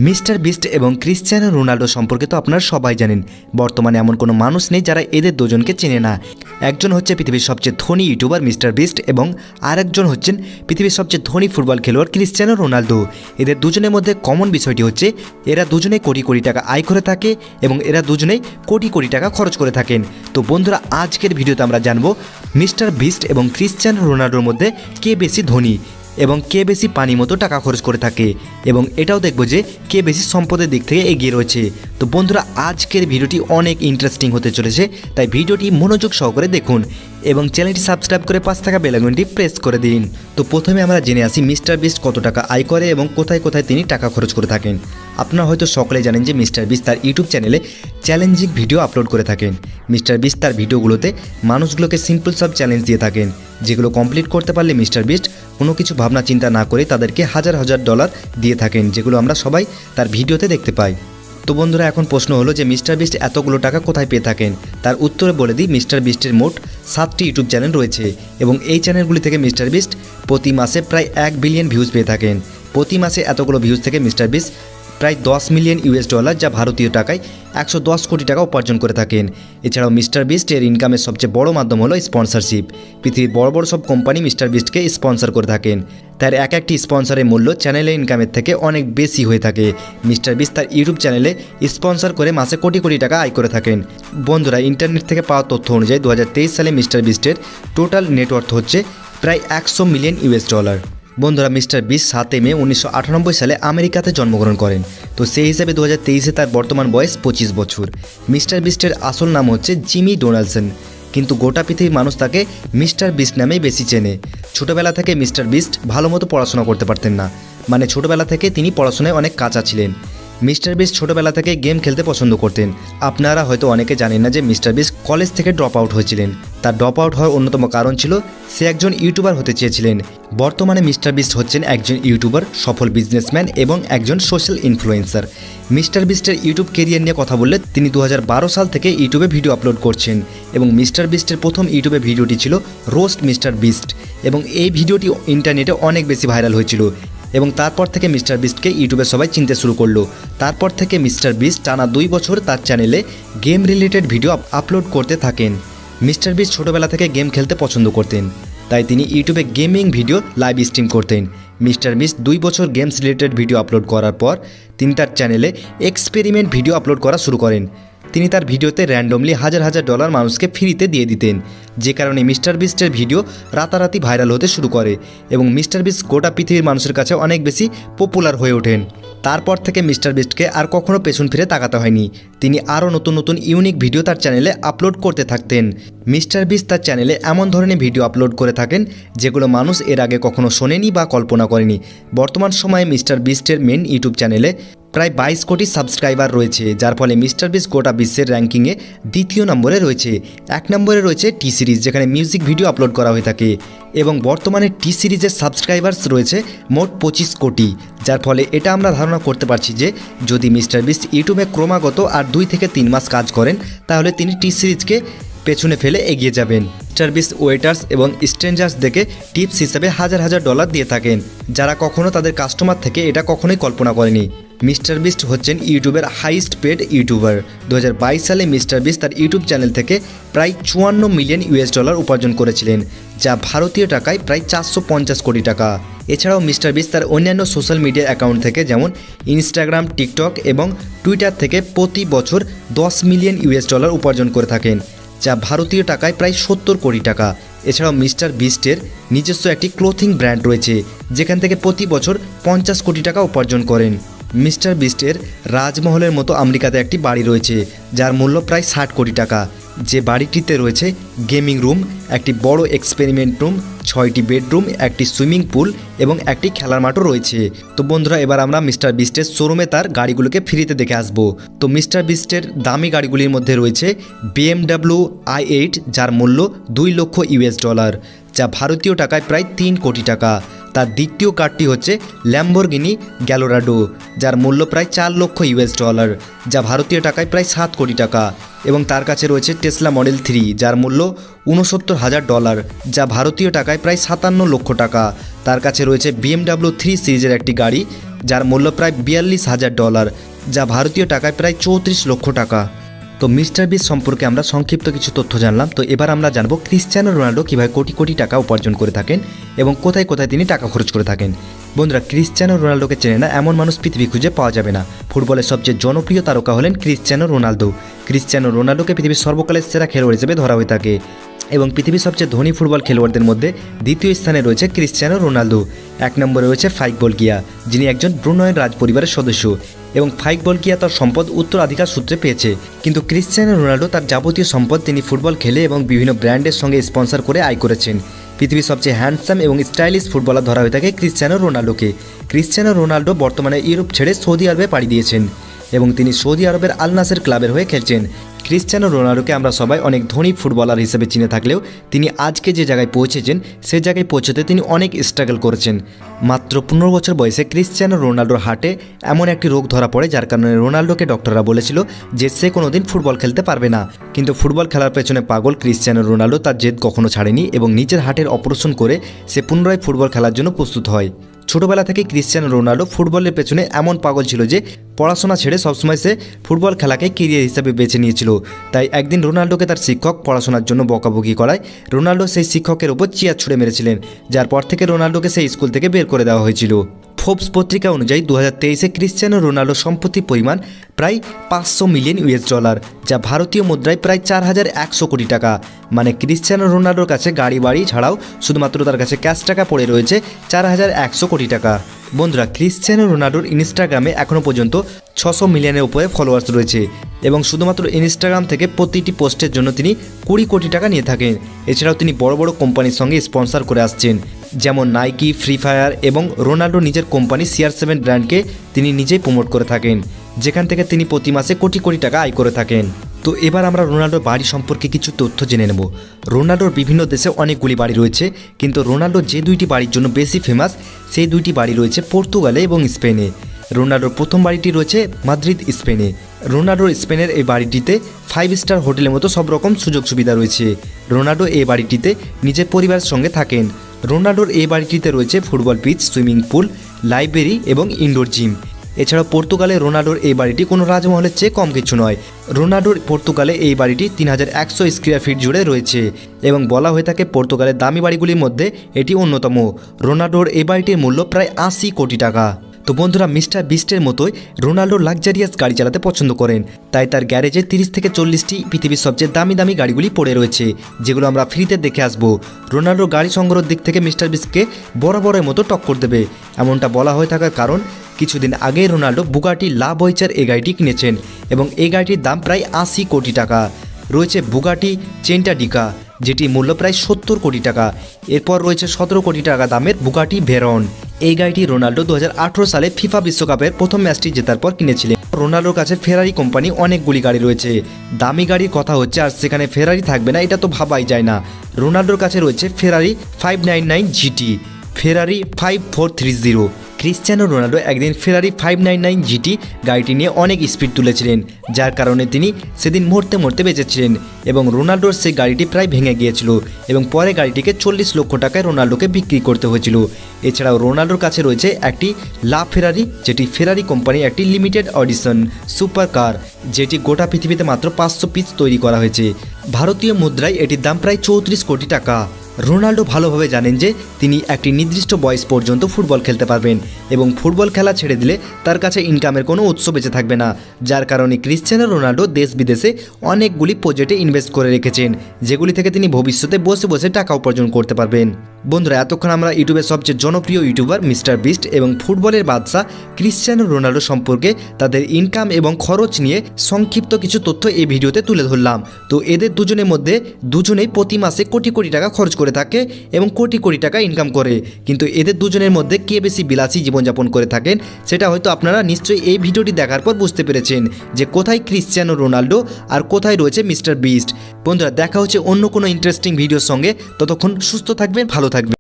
Mister beast এবং Cristiano Ronaldo সম্পর্কে তো আপনারা সবাই জানেন। বর্তমানে এমন কোনো মানুষ নেই যারা এদের দুজনকে চেনে না। একজন হচ্ছে পৃথিবীর সবচেয়ে ধনী ইউটিউবার মিস্টার বিস্ট এবং আরেকজন হচ্ছেন পৃথিবীর সবচেয়ে ধনী ফুটবল খেলোয়াড় ক্রিশ্চিয়ানো রোনাল্ডো। এদের দুজনের মধ্যে কমন বিষয়টি হচ্ছে এরা দুজনেই কোটি কোটি টাকা আয় করে থাকে এবং এরা দুজনেই কোটি কোটি টাকা খরচ করে থাকেন। তো বন্ধুরা, আজকের ভিডিওতে আমরা জানবো মিস্টার বিস্ট এবং ক্রিশ্চিয়ানো রোনাল্ডোর মধ্যে কে বেশি ধনী এবং কে বেশি পানি মতো টাকা খরচ করে থাকে, এবং এটাও দেখবো যে কে বেশি সম্পদের দিক থেকে এগিয়ে রয়েছে। তো বন্ধুরা, আজকের ভিডিওটি অনেক ইন্টারেস্টিং হতে চলেছে, তাই ভিডিওটি মনোযোগ সহকারে দেখুন এবং চ্যানেলটি সাবস্ক্রাইব করে পাশে থাকা বেল আইকনটি প্রেস করে দিন। তো প্রথমে আমরা জেনে আসি মিস্টার বিস্ট কত টাকা আয় করে এবং কোথায় কোথায় তিনি টাকা খরচ করে থাকেন। আপনারা হয়তো সকলে জানেন যে মিস্টার বিস্ট তার ইউটিউব চ্যানেলে চ্যালেঞ্জিং ভিডিও আপলোড করে থাকেন। মিস্টার বিস্ট তার ভিডিওগুলোতে মানুষগুলোকে সিম্পল সব চ্যালেঞ্জ দিয়ে থাকেন, যেগুলো কমপ্লিট করতে পারলে মিস্টার বিস্ট কোনো কিছু ভাবনা চিন্তা না করে তাদেরকে হাজার হাজার ডলার দিয়ে থাকেন, যেগুলো আমরা সবাই তার ভিডিওতে দেখতে পাই। তো বন্ধুরা, এখন প্রশ্ন হলো যে মিস্টার বিস্ট এতগুলো টাকা কোথায় পেয়ে থাকেন। তার উত্তরে বলে দিই, মিস্টার বিস্টের মোট 7টি ইউটিউব চ্যানেল রয়েছে এবং এই চ্যানেলগুলি থেকে মিস্টার বিস্ট প্রতি মাসে প্রায় 1 বিলিয়ন ভিউজ পেয়ে থাকেন। প্রতি মাসে এতগুলো ভিউজ থেকে মিস্টার বিস্ট প্রায় 10 মিলিয়ন ইউএস ডলার, যা ভারতীয় টাকায় 110 কোটি টাকা উপার্জন করে থাকেন। এছাড়াও মিস্টার বিস্ট এর ইনকামের সবচেয়ে বড় মাধ্যম হলো স্পন্সরশিপ। পৃথিবীর বড় বড় সব কোম্পানি মিস্টার বিস্টকে স্পন্সর করে থাকেন। তার এক একটি স্পন্সরের মূল্য চ্যানেলের ইনকামের থেকে অনেক বেশি হয়ে থাকে। মিস্টার বিস্ট তার ইউটিউব চ্যানেলে স্পন্সর করে মাসে কোটি কোটি টাকা আয় করে থাকেন। বন্ধুরা, ইন্টারনেট থেকে পাওয়া তথ্য অনুযায়ী 2023 সালে মিস্টার বিস্টের টোটাল নেটওয়ার্থ হচ্ছে প্রায় 100 মিলিয়ন ইউএস ডলার। বন্ধুরা, মিস্টার বিস্ট 7 মে 1998 সালে আমেরিকাতে জন্মগ্রহণ করেন। তো সেই হিসাবে 2023-এ তার বর্তমান বয়স 25 বছর। মিস্টার বিস্টের আসল নাম হচ্ছে জিমি ডোনাল্ডসন, কিন্তু গোটা পৃথিবীর মানুষ তাকে মিস্টার বিস্ট নামেই বেশি চেনে। ছোটোবেলা থেকে মিস্টার বিস্ট ভালো মতো পড়াশোনা করতে পারতেন না, মানে ছোটোবেলা থেকে তিনি পড়াশোনায় অনেক কাঁচা ছিলেন। মিস্টার বিস্ট ছোটোবেলা থেকে গেম খেলতে পছন্দ করতেন। আপনারা হয়তো অনেকে জানেন না যে মিস্টার বিস্ট কলেজ থেকে ড্রপ আউট হয়েছিলেন। তার ড্রপ আউট হওয়ার অন্যতম কারণ ছিল সে একজন ইউটিউবার হতে চেয়েছিলেন। বর্তমানে মিস্টার বিস্ট হচ্ছেন একজন ইউটিউবার, সফল বিজনেসম্যান এবং একজন সোশ্যাল ইনফ্লুয়েন্সার। মিস্টার বিস্টের ইউটিউব কেরিয়ার নিয়ে কথা বললে তিনি 2012 সাল থেকে ইউটিউবে ভিডিও আপলোড করছেন এবং মিস্টার বিস্টের প্রথম ইউটিউবে ভিডিওটি ছিল রোস্ট মিস্টার বিস্ট এবং এই ভিডিওটি ইন্টারনেটে অনেক বেশি ভাইরাল হয়েছিল এবং তারপর থেকে মিস্টার বিস্টকে ইউটিউবে সবাই চিনতে শুরু করলো। তারপর থেকে মিস্টার বিস্ট টানা 2 বছর তার চ্যানেলে গেম রিলেটেড ভিডিও আপলোড করতে থাকেন। মিস্টার বিস্ট ছোটোবেলা থেকে গেম খেলতে পছন্দ করতেন, তাই তিনি ইউটিউবে গেমিং ভিডিও লাইভ স্ট্রিম করতেন। মিস্টার বিস্ট 2 বছর গেমস রিলেটেড ভিডিও আপলোড করার পর তিনি তার চ্যানেলে এক্সপেরিমেন্ট ভিডিও আপলোড করা শুরু করেন। তিনি তার ভিডিওতে র্যান্ডমলি হাজার হাজার ডলার মানুষকে ফ্রিতে দিয়ে দিতেন, যে কারণে মিস্টার বিস্টের ভিডিও রাতারাতি ভাইরাল হতে শুরু করে এবং মিস্টার বিস্ট গোটা পৃথিবীর মানুষের কাছে অনেক বেশি পপুলার হয়ে ওঠেন। তারপর থেকে মিস্টার বিস্টকে আর কখনও পেছন ফিরে তাকাতে হয়নি। তিনি আরও নতুন নতুন ইউনিক ভিডিও তার চ্যানেলে আপলোড করতে থাকতেন। মিস্টার বিস্ট তার চ্যানেলে এমন ধরনের ভিডিও আপলোড করে থাকেন যেগুলো মানুষ এর আগে কখনো শোনেনি বা কল্পনা করেনি। বর্তমান সময়ে মিস্টার বিস্টের মেন ইউটিউব চ্যানেলে প্রায় 22 কোটি সাবস্ক্রাইবার রয়েছে, যার ফলে মিস্টার বিস্ট গোটা বিশ্বের র্যাঙ্কিংয়ে 2য় নম্বরে রয়েছে। 1 নম্বরে রয়েছে টি সিরিজ, যেখানে মিউজিক ভিডিও আপলোড করা হয়ে থাকে এবং বর্তমানে টি সিরিজের সাবস্ক্রাইবার্স রয়েছে মোট 25 কোটি, যার ফলে এটা আমরা ধারণা করতে পারছি যে যদি মিস্টার বিস্ট ইউটিউবে ক্রমাগত আর 2 থেকে 3 মাস কাজ করেন তাহলে তিনি টি সিরিজকে পেছনে ফেলে এগিয়ে যাবেন। মিস্টার বিস্ট ওয়েটার্স এবং স্ট্রেঞ্জার্স দেখে টিপস হিসাবে হাজার হাজার ডলার দিয়ে থাকেন, যারা কখনো তাদের কাস্টমার থেকে এটা কখনোই কল্পনা করেনি। মিস্টার বিস্ট হচ্ছেন ইউটিউবের হাইস্ট পেড ইউটিউবার। 2022 সালে মিস্টার বিস্ট তার ইউটিউব চ্যানেল থেকে প্রায় 54 মিলিয়ন ইউএস ডলার উপার্জন করেছিলেন, যা ভারতীয় টাকায় প্রায় 450 কোটি টাকা। এছাড়াও মিস্টার বিস্ট তার অন্যান্য সোশ্যাল মিডিয়া অ্যাকাউন্ট থেকে যেমন ইনস্টাগ্রাম, টিকটক এবং টুইটার থেকে প্রতি বছর 10 মিলিয়ন ইউএস ডলার উপার্জন করে থাকেন, যা ভারতীয় টাকায় প্রায় 70 কোটি টাকা। এছাড়াও মিস্টার বিস্টের নিজস্ব একটি ক্লোথিং ব্র্যান্ড রয়েছে, যেখান থেকে প্রতি বছর 50 কোটি টাকা উপার্জন করেন। মিস্টার বিস্টের রাজমহলের মতো আমেরিকাতে একটি বাড়ি রয়েছে, যার মূল্য প্রায় 60 কোটি টাকা। যে বাড়িটিতে রয়েছে গেমিং রুম, একটি বড় এক্সপেরিমেন্ট রুম, 6টি বেডরুম, একটি সুইমিং পুল এবং একটি খেলার মাঠও রয়েছে। তো বন্ধুরা, এবার আমরা মিস্টার বিস্টের শোরুমে তার গাড়িগুলোকে ফ্রিতে দেখে আসবো। তো মিস্টার বিস্টের দামি গাড়িগুলির মধ্যে রয়েছে BMW i8, যার মূল্য 2 লক্ষ ইউএস ডলার, যা ভারতীয় টাকায় প্রায় 3 কোটি টাকা। তার দ্বিতীয় কারটি হচ্ছে ল্যাম্বরগিনি গ্যালোরাডো, যার মূল্য প্রায় $4 লক্ষ, যা ভারতীয় টাকায় প্রায় 7 কোটি টাকা। এবং তার কাছে রয়েছে টেসলা মডেল 3, যার মূল্য $69,000, যা ভারতীয় টাকায় প্রায় 57 লক্ষ টাকা। তার কাছে রয়েছে BMW 3 সিরিজের একটি গাড়ি, যার মূল্য প্রায় $42,000, যা ভারতীয় টাকায় প্রায় 34 লক্ষ টাকা। তো মিস্টার বিস্ট সম্পর্কে আমরা সংক্ষিপ্ত কিছু তথ্য জানলাম। তো এবার আমরা জানবো ক্রিশ্চিয়ানো রোনাল্ডো কীভাবে কোটি কোটি টাকা উপার্জন করে থাকেন এবং কোথায় কোথায় তিনি টাকা খরচ করে থাকেন। বন্ধুরা, ক্রিশ্চিয়ানো রোনাল্ডোকে চেনে না এমন মানুষ পৃথিবী খুঁজে পাওয়া যাবে না। ফুটবলের সবচেয়ে জনপ্রিয় তারকা হলেন ক্রিশ্চিয়ানো রোনাল্ডো। ক্রিশ্চিয়ানো রোনাল্ডোকে পৃথিবীর সর্বকালের সেরা খেলোয়াড় হিসেবে ধরা হয়ে থাকে এবং পৃথিবীর সবচেয়ে ধনী ফুটবল খেলোয়াড়দের মধ্যে দ্বিতীয় স্থানে রয়েছে ক্রিশ্চিয়ানো রোনাল্ডো। 1 নম্বরে রয়েছে ফাইক বলগিয়া, যিনি একজন ব্রুনাইয়ের রাজ পরিবারের সদস্য এবং ফাইক বলগিয়া তার সম্পদ উত্তরাধিকার সূত্রে পেয়েছে। কিন্তু ক্রিশ্চিয়ানো রোনাল্ডো তার যাবতীয় সম্পদ তিনি ফুটবল খেলে এবং বিভিন্ন ব্র্যান্ডের সঙ্গে স্পন্সর করে আয় করেছেন। পৃথিবীর সবচেয়ে হ্যান্ডসাম এবং স্টাইলিশ ফুটবলার ধরা হয়ে থাকে ক্রিশ্চিয়ানো রোনাল্ডোকে। ক্রিশ্চিয়ানো রোনাল্ডো বর্তমানে ইউরোপ ছেড়ে সৌদি আরবে পাড়ি দিয়েছেন এবং তিনি সৌদি আরবের আল নাসের ক্লাবের হয়ে খেলছেন। ক্রিশ্চিয়ানো রোনাল্ডোকে আমরা সবাই অনেক ধনী ফুটবলার হিসেবে চিনে থাকলেও তিনি আজকে যে জায়গায় পৌঁছেছেন সে জায়গায় পৌঁছতে তিনি অনেক স্ট্রাগল করেছেন। মাত্র 15 বছর বয়সে ক্রিশ্চিয়ানো রোনাল্ডোর হার্টে এমন একটি রোগ ধরা পড়ে, যার কারণে রোনাল্ডোকে ডক্টররা বলেছিল যে সে কোনোদিন ফুটবল খেলতে পারবে না। কিন্তু ফুটবল খেলার পেছনে পাগল ক্রিশ্চিয়ানো রোনাল্ডো তার জেদ কখনো ছাড়েনি এবং নিজের হার্টের অপারেশন করে সে পুনরায় ফুটবল খেলার জন্য প্রস্তুত হয়। ছোটবেলা থেকে ক্রিশ্চিয়ানো রোনাল্ডো ফুটবলের পেছনে এমন পাগল ছিল যে পড়াশোনা ছেড়ে সবসময় সে ফুটবল খেলাকে ক্যারিয়ার হিসেবে বেছে নিয়েছিল। তাই একদিন রোনাল্ডোকে তার শিক্ষক পড়াশোনার জন্য বকাবকি করায় রোনাল্ডো সেই শিক্ষকের ওপর চেয়ার ছুঁড়ে মেরেছিলেন, যার পর থেকে রোনাল্ডোকে সেই স্কুল থেকে বের করে দেওয়া হয়েছিল। ফোর্বস পত্রিকা অনুযায়ী 2023-এ ক্রিশ্চিয়ানো রোনাল্ডোর সম্পত্তির পরিমাণ প্রায় $500 মিলিয়ন, যা ভারতীয় মুদ্রায় প্রায় 4100 কোটি টাকা। মানে ক্রিশ্চিয়ানো রোনাল্ডোর কাছে গাড়ি বাড়ি ছাড়াও শুধুমাত্র তার কাছে ক্যাশ টাকা পড়ে রয়েছে 4100 কোটি টাকা। বন্ধুরা, ক্রিশ্চিয়ানো রোনাল্ডোর ইনস্টাগ্রামে এখনও পর্যন্ত 600 মিলিয়নের উপরে ফলোয়ার্স রয়েছে এবং শুধুমাত্র ইনস্টাগ্রাম থেকে প্রতিটি পোস্টের জন্য তিনি 20 কোটি টাকা নিয়ে থাকেন। এছাড়াও তিনি বড় বড় কোম্পানির সঙ্গে স্পন্সর করে আসছেন, যেমন নাইকি, ফ্রি ফায়ার এবং রোনাল্ডো নিজের কোম্পানি CR7 ব্র্যান্ডকে তিনি নিজেই প্রমোট করে থাকেন, যেখান থেকে তিনি প্রতি মাসে কোটি কোটি টাকা আয় করে থাকেন। তো এবার আমরা রোনাল্ডোর বাড়ি সম্পর্কে কিছু তথ্য জেনে নেব। রোনাল্ডোর বিভিন্ন দেশে অনেকগুলি বাড়ি রয়েছে, কিন্তু রোনাল্ডো যে 2টি বাড়ির জন্য বেশি ফেমাস সেই 2টি বাড়ি রয়েছে পর্তুগালে এবং স্পেনে। রোনাল্ডোর প্রথম বাড়িটি রয়েছে মাদ্রিদ, স্পেনে। রোনাল্ডোর স্পেনের এই বাড়িটিতে 5 স্টার হোটেলের মতো সব রকম সুযোগ সুবিধা রয়েছে। রোনাল্ডো এই বাড়িটিতে নিজের পরিবারের সঙ্গে থাকেন। রোনাল্ডোর এই বাড়িটিতে রয়েছে football pitch, swimming pool, library এবং ইনডোর জিম। এছাড়াও পর্তুগালে রোনাল্ডোর এই বাড়িটি কোনো রাজমহলের চেয়ে কম কিছু নয়। রোনাল্ডোর পর্তুগালে এই বাড়িটি 3100 স্কোয়ার ফিট জুড়ে রয়েছে এবং বলা হয়ে থাকে পর্তুগালের দামি বাড়িগুলির মধ্যে এটি অন্যতম। রোনাল্ডোর এই বাড়িটির মূল্য প্রায় 80 কোটি টাকা। তো বন্ধুরা, মিস্টার বিস্টের মতোই রোনাল্ডো লাক্সারিয়াস গাড়ি চালাতে পছন্দ করেন, তাই তার গ্যারেজে 30 থেকে 40টি পৃথিবীর সবচেয়ে দামি দামি গাড়িগুলি পড়ে রয়েছে, যেগুলো আমরা ফ্রিতে দেখে আসবো। রোনাল্ডো গাড়ি সংগ্রহের দিক থেকে মিস্টার বিস্টকে বরাবরের মতো টক্কর দেবে, এমনটা বলা হয়ে থাকার কারণ কিছুদিন আগেই রোনাল্ডো বুগাটি লা বয়চার এই গাড়িটি কিনেছেন এবং এই গাড়িটির দাম প্রায় 80 কোটি টাকা। রয়েছে বুগাটি চেন্টাডিকা, যেটি মূল্য প্রায় 70 কোটি টাকা। এরপর রয়েছে 17 কোটি টাকা দামের বুগাটি ভেরন। এই গাড়িটি রোনাল্ডো 2018 সালে ফিফা বিশ্বকাপের প্রথম ম্যাচটি জেতার পর কিনেছিলেন। রোনাল্ডোর কাছে ফেরারি কোম্পানি অনেকগুলি গাড়ি রয়েছে। দামি গাড়ির কথা হচ্ছে আর সেখানে ফেরারি থাকবে না, এটা তো ভাবাই যায় না। রোনাল্ডোর কাছে রয়েছে ফেরারি 599 GT, ফেরারি 5430। ক্রিশ্চিয়ানো রোনাল্ডো একদিন ফেরারি 599 GT গাড়িটি নিয়ে অনেক স্পিড তুলেছিলেন, যার কারণে তিনি সেদিন মরতে মরতে বেঁচেছিলেন এবং রোনাল্ডোর সেই গাড়িটি প্রায় ভেঙে গিয়েছিল এবং পরে গাড়িটিকে 40 লক্ষ টাকায় রোনাল্ডোকে বিক্রি করতে হয়েছিল। এছাড়াও রোনাল্ডোর কাছে রয়েছে একটি লা ফেরারি, যেটি ফেরারি কোম্পানির একটি লিমিটেড অডিশন সুপার কার, যেটি গোটা পৃথিবীতে মাত্র 500 পিস তৈরি করা হয়েছে। ভারতীয় মুদ্রায় এটির দাম প্রায় 34 কোটি টাকা। রোনাল্ডো ভালোভাবে জানেন যে তিনি একটি নির্দিষ্ট বয়স পর্যন্ত ফুটবল খেলতে পারবেন এবং ফুটবল খেলা ছেড়ে দিলে তার কাছে ইনকামের কোনো উৎস বেঁচে থাকবে না, যার কারণে ক্রিশ্চিয়ানো রোনাল্ডো দেশ বিদেশে অনেকগুলি প্রজেক্টে ইনভেস্ট করে রেখেছেন, যেগুলি থেকে তিনি ভবিষ্যতে বসে বসে টাকা উপার্জন করতে পারবেন। বন্ধুরা, এতক্ষণ আমরা ইউটিউবের সবচেয়ে জনপ্রিয় ইউটিউবার মিস্টার বিস্ট এবং ফুটবলের বাদশা ক্রিশ্চিয়ানো রোনাল্ডো সম্পর্কে তাদের ইনকাম এবং খরচ নিয়ে সংক্ষিপ্ত কিছু তথ্য এই ভিডিওতে তুলে ধরলাম। তো এদের দুজনের মধ্যে দুজনেই প্রতি মাসে কোটি কোটি টাকা খরচ করে থাকে এবং কোটি কোটি টাকা ইনকাম করে, কিন্তু এদের দুজনের মধ্যে কে বেশি বিলাসী জীবনযাপন করে থাকেন সেটা হয়তো আপনারা নিশ্চয়ই এই ভিডিওটি দেখার পর বুঝতে পেরেছেন যে কোথায় ক্রিশ্চিয়ানো রোনাল্ডো আর কোথায় রয়েছে মিস্টার বিস্ট। বন্ধুরা, দেখা হচ্ছে অন্য কোনো ইন্টারেস্টিং ভিডিওর সঙ্গে। ততক্ষণ সুস্থ থাকবেন, ভালো থাকবেন।